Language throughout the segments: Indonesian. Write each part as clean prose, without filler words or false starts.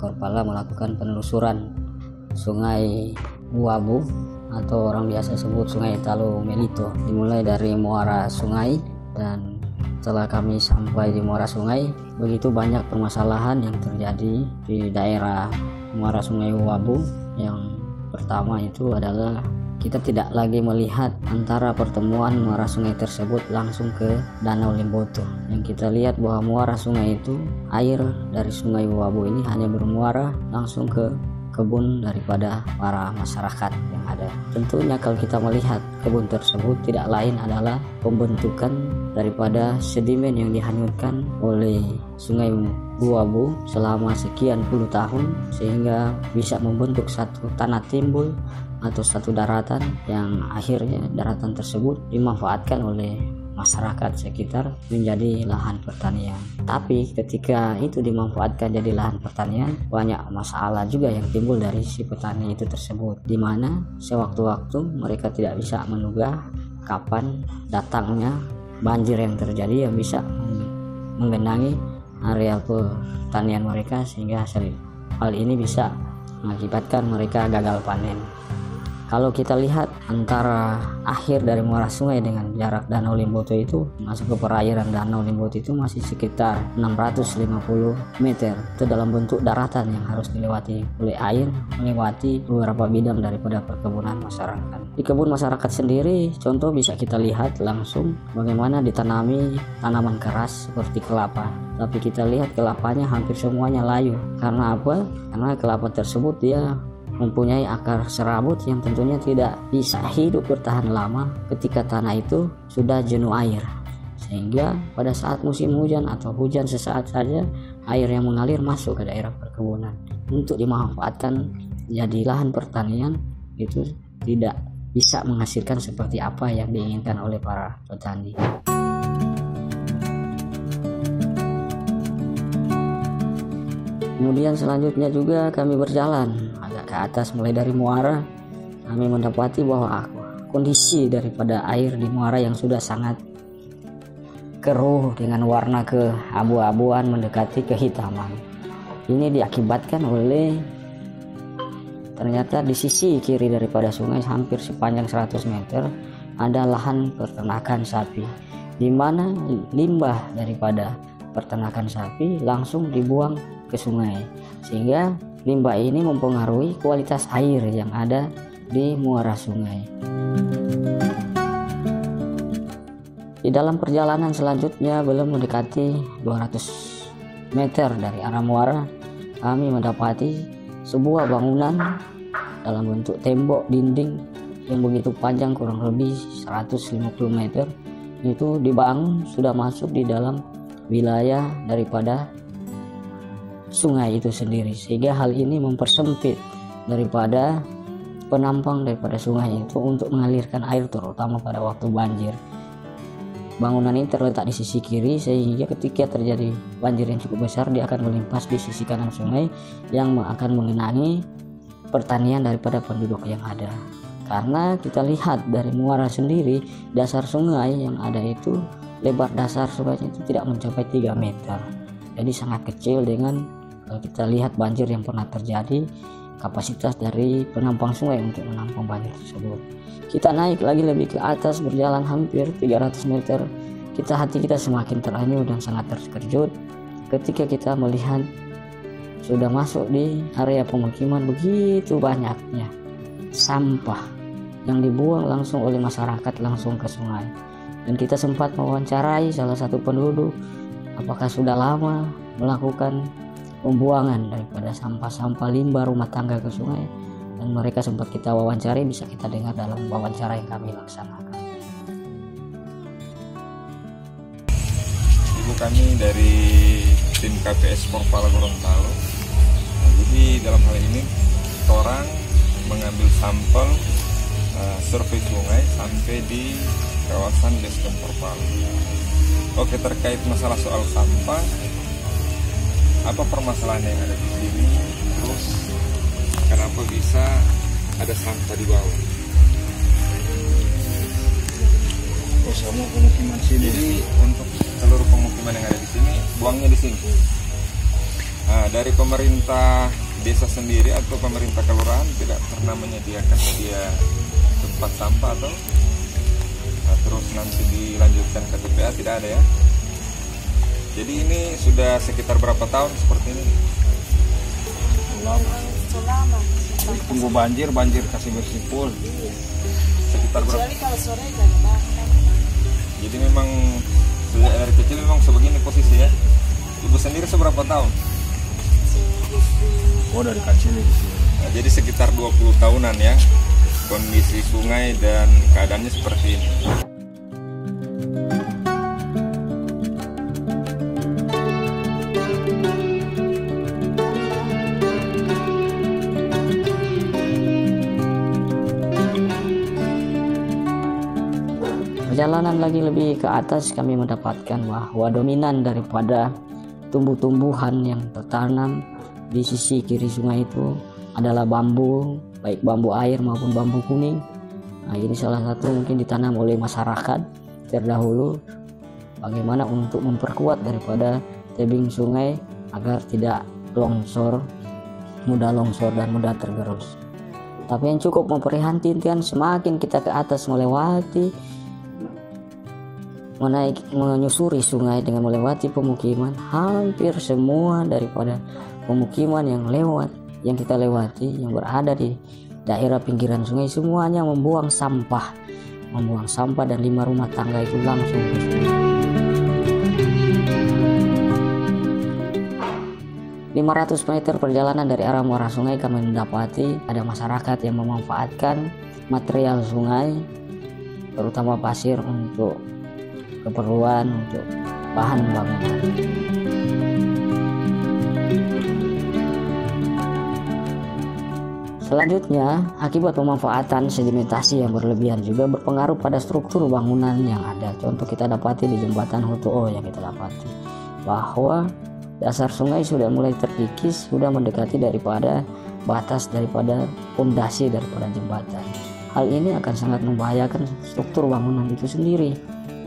Korpala melakukan penelusuran Sungai Uabu atau orang biasa sebut Sungai Talo Melito, dimulai dari muara sungai. Dan setelah kami sampai di muara sungai, begitu banyak permasalahan yang terjadi di daerah muara Sungai Uabu. Yang pertama itu adalah kita tidak lagi melihat antara pertemuan muara sungai tersebut langsung ke Danau Limboto. Yang kita lihat bahwa muara sungai itu, air dari Sungai Uabu ini hanya bermuara langsung ke kebun daripada para masyarakat yang ada. Tentunya kalau kita melihat kebun tersebut tidak lain adalah pembentukan daripada sedimen yang dihanyutkan oleh Sungai Uabu selama sekian puluh tahun, sehingga bisa membentuk satu tanah timbul atau satu daratan, yang akhirnya daratan tersebut dimanfaatkan oleh masyarakat sekitar menjadi lahan pertanian. Tapi ketika itu dimanfaatkan jadi lahan pertanian, banyak masalah juga yang timbul dari si petani itu tersebut, di mana sewaktu-waktu mereka tidak bisa menduga kapan datangnya banjir yang terjadi yang bisa menggenangi area pertanian mereka, sehingga hal ini bisa mengakibatkan mereka gagal panen. Kalau kita lihat antara akhir dari muara sungai dengan jarak Danau Limboto itu masuk ke perairan Danau Limboto itu masih sekitar 650 meter. Itu dalam bentuk daratan yang harus dilewati oleh air, melewati beberapa bidang daripada perkebunan masyarakat. Di kebun masyarakat sendiri, contoh bisa kita lihat langsung bagaimana ditanami tanaman keras seperti kelapa. Tapi kita lihat kelapanya hampir semuanya layu. Karena apa? Karena kelapa tersebut dia mempunyai akar serabut yang tentunya tidak bisa hidup bertahan lama ketika tanah itu sudah jenuh air, sehingga pada saat musim hujan atau hujan sesaat saja air yang mengalir masuk ke daerah perkebunan untuk dimanfaatkan jadi lahan pertanian, itu tidak bisa menghasilkan seperti apa yang diinginkan oleh para petani. Kemudian selanjutnya juga kami berjalan agak ke atas, mulai dari muara. Kami mendapati bahwa kondisi daripada air di muara yang sudah sangat keruh dengan warna keabu-abuan mendekati kehitaman. Ini diakibatkan oleh ternyata di sisi kiri daripada sungai hampir sepanjang 100 meter ada lahan peternakan sapi, di mana limbah daripada peternakan sapi langsung dibuang ke sungai, sehingga limbah ini mempengaruhi kualitas air yang ada di muara sungai. Di dalam perjalanan selanjutnya, belum mendekati 200 meter dari arah muara, kami mendapati sebuah bangunan dalam bentuk tembok dinding yang begitu panjang, kurang lebih 150 meter. Itu dibangun sudah masuk di dalam wilayah daripada sungai itu sendiri, sehingga hal ini mempersempit daripada penampang daripada sungai itu untuk mengalirkan air, terutama pada waktu banjir. Bangunan ini terletak di sisi kiri, sehingga ketika terjadi banjir yang cukup besar, dia akan melimpas di sisi kanan sungai yang akan mengenangi pertanian daripada penduduk yang ada. Karena kita lihat dari muara sendiri, dasar sungai yang ada itu, lebar dasar sungai itu tidak mencapai 3 meter. Jadi sangat kecil dengan kalau kita lihat banjir yang pernah terjadi, kapasitas dari penampang sungai untuk menampung banjir tersebut. Kita naik lagi lebih ke atas, berjalan hampir 300 meter. Hati kita semakin teranyuh dan sangat terkejut ketika kita melihat sudah masuk di area pemukiman begitu banyaknya sampah yang dibuang langsung oleh masyarakat langsung ke sungai. Dan kita sempat mewawancarai salah satu penduduk apakah sudah lama melakukan pembuangan daripada sampah-sampah limbah rumah tangga ke sungai, dan mereka sempat kita wawancari, bisa kita dengar dalam wawancara yang kami laksanakan. Ibu kami dari tim KPS Korpala Gorontalo. Jadi dalam hal ini orang mengambil sampel survei sungai sampai di kawasan Basecamp Korpala. Oke, terkait masalah soal sampah, apa permasalahan yang ada di sini, terus kenapa bisa ada sampah di bawah? Semua pemukiman sini. Jadi untuk seluruh pemukiman yang ada di sini, buangnya di sini. Nah, dari pemerintah desa sendiri atau pemerintah kelurahan tidak pernah menyediakan media tempat sampah atau terus nanti dilanjutkan ke TPA, tidak ada ya. Jadi ini sudah sekitar berapa tahun seperti ini? Selama Tunggu banjir kasih bersih full. Sekitar berapa? kecuali kalau sore kan makan. Jadi memang sejak dari kecil memang sebegini posisi ya. Ibu sendiri seberapa tahun? Oh, dari kecil di sini. Nah, jadi sekitar 20 tahunan ya kondisi sungai dan keadaannya seperti ini. Perjalanan lagi lebih ke atas, kami mendapatkan bahwa dominan daripada tumbuh-tumbuhan yang tertanam di sisi kiri sungai itu adalah bambu, baik bambu air maupun bambu kuning. Nah, ini salah satu mungkin ditanam oleh masyarakat terdahulu bagaimana untuk memperkuat daripada tebing sungai agar tidak longsor, mudah longsor dan mudah tergerus. Tapi yang cukup memprihatinkan, semakin kita ke atas menyusuri sungai dengan melewati pemukiman, hampir semua daripada pemukiman yang kita lewati yang berada di daerah pinggiran sungai semuanya membuang sampah dan 5 rumah tangga itu langsung ke sungai. 500 meter perjalanan dari arah muara sungai kami mendapati ada masyarakat yang memanfaatkan material sungai terutama pasir untuk keperluan untuk bahan bangunan. Selanjutnya, akibat pemanfaatan sedimentasi yang berlebihan juga berpengaruh pada struktur bangunan yang ada. Contoh kita dapati di jembatan Hutuo yang kita dapati bahwa dasar sungai sudah mulai terkikis, sudah mendekati daripada batas daripada pondasi daripada jembatan. Hal ini akan sangat membahayakan struktur bangunan itu sendiri.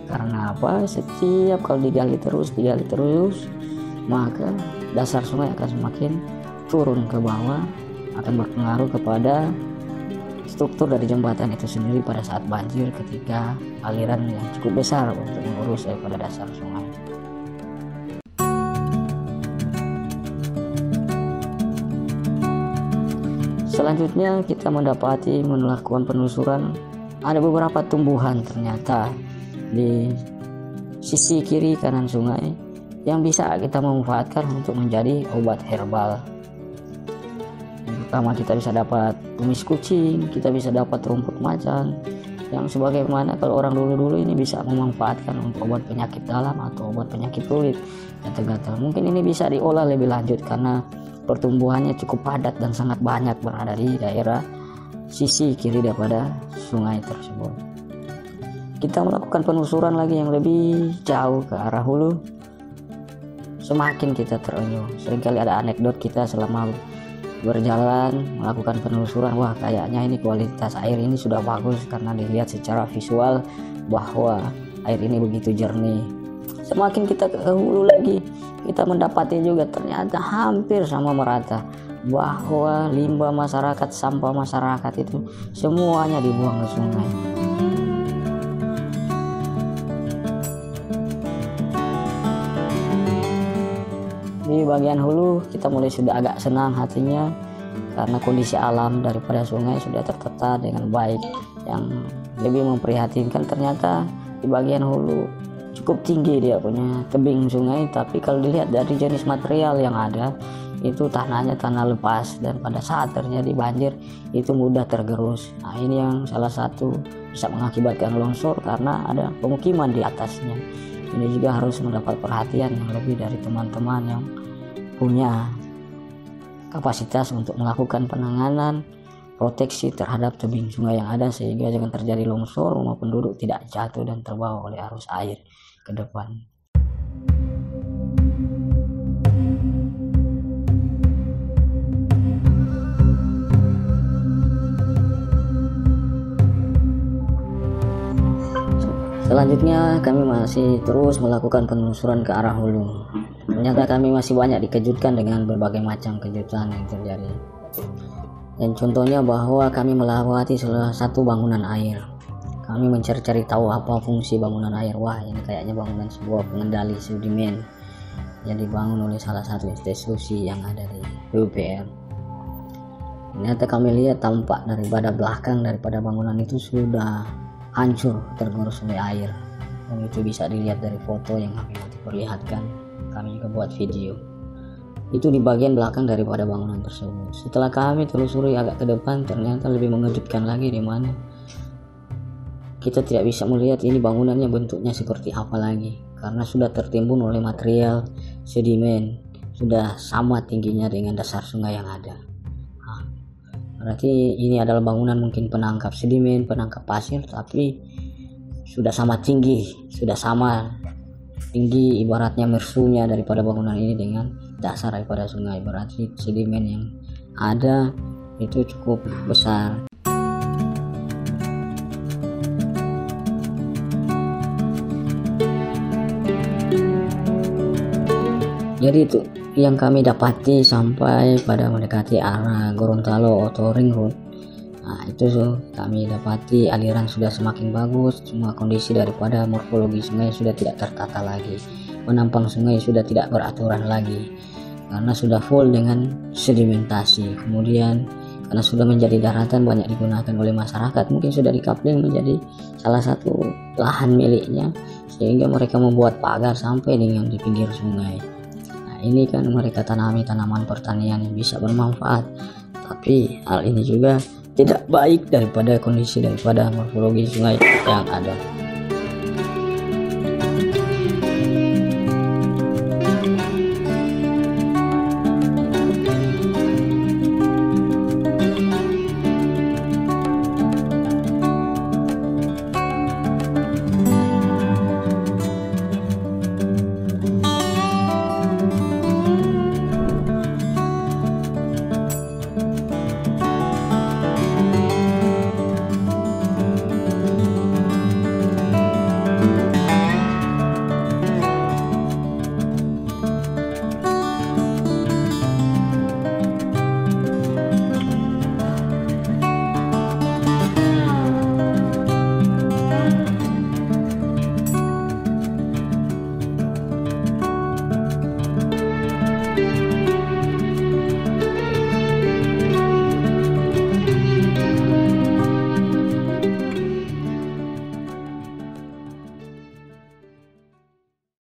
Karena apa? Setiap kalau digali terus, maka dasar sungai akan semakin turun ke bawah, akan berpengaruh kepada struktur dari jembatan itu sendiri pada saat banjir ketika aliran yang cukup besar untuk mengurus daripada dasar sungai. Selanjutnya kita melakukan penelusuran, ada beberapa tumbuhan ternyata di sisi kiri kanan sungai yang bisa kita manfaatkan untuk menjadi obat herbal. Pertama kita bisa dapat tumis kucing, kita bisa dapat rumput macan yang sebagaimana kalau orang dulu ini bisa memanfaatkan untuk obat penyakit dalam atau obat penyakit kulit gatal-gatal. Mungkin ini bisa diolah lebih lanjut karena pertumbuhannya cukup padat dan sangat banyak berada di daerah sisi kiri daripada sungai tersebut. Kita melakukan penelusuran lagi yang lebih jauh ke arah hulu, semakin kita terenyuh. Seringkali ada anekdot kita selama berjalan melakukan penelusuran, wah kayaknya ini kualitas air ini sudah bagus karena dilihat secara visual bahwa air ini begitu jernih. Semakin kita ke hulu lagi, kita mendapati juga ternyata hampir sama merata bahwa limbah masyarakat, sampah masyarakat itu semuanya dibuang ke sungai. Di bagian hulu kita mulai sudah agak senang hatinya karena kondisi alam daripada sungai sudah tertata dengan baik. Yang lebih memprihatinkan ternyata di bagian hulu cukup tinggi dia punya tebing sungai, tapi kalau dilihat dari jenis material yang ada itu tanahnya tanah lepas dan pada saat terjadi banjir itu mudah tergerus. Nah ini yang salah satu bisa mengakibatkan longsor karena ada pemukiman di atasnya. Ini juga harus mendapat perhatian yang lebih dari teman-teman yang punya kapasitas untuk melakukan penanganan proteksi terhadap tebing sungai yang ada sehingga jangan terjadi longsor, rumah penduduk tidak jatuh dan terbawa oleh arus air ke depan. Selanjutnya kami masih terus melakukan penelusuran ke arah hulu. Ternyata kami masih banyak dikejutkan dengan berbagai macam kejutan yang terjadi. Dan contohnya bahwa kami melewati salah satu bangunan air. Kami mencari-cari tahu apa fungsi bangunan air. Wah, ini kayaknya bangunan sebuah pengendali sedimen yang dibangun oleh salah satu institusi yang ada di PUPR. Ternyata kami lihat tampak daripada belakang daripada bangunan itu sudah hancur tergerus oleh air, dan itu bisa dilihat dari foto yang kami nanti perlihatkan. Kami juga buat video itu di bagian belakang daripada bangunan tersebut. Setelah kami telusuri agak ke depan, ternyata lebih mengejutkan lagi, di mana kita tidak bisa melihat ini bangunannya bentuknya seperti apa lagi, karena sudah tertimbun oleh material sedimen, sudah sama tingginya dengan dasar sungai yang ada. Berarti ini adalah bangunan mungkin penangkap sedimen, penangkap pasir, tapi sudah sama tinggi, sudah sama tinggi ibaratnya mersunya daripada bangunan ini dengan dasar daripada sungai. Berarti sedimen yang ada itu cukup besar. Jadi itu yang kami dapati sampai pada mendekati arah Gorontalo atau Ring Road. Nah, itu kami dapati aliran sudah semakin bagus, semua kondisi daripada morfologi sungai sudah tidak tertata lagi, penampang sungai sudah tidak beraturan lagi karena sudah full dengan sedimentasi. Kemudian karena sudah menjadi daratan banyak digunakan oleh masyarakat, mungkin sudah dikapling menjadi salah satu lahan miliknya, sehingga mereka membuat pagar sampai dengan di pinggir sungai. Ini kan mereka tanami tanaman pertanian yang bisa bermanfaat, tapi hal ini juga tidak baik daripada kondisi daripada morfologi sungai yang ada.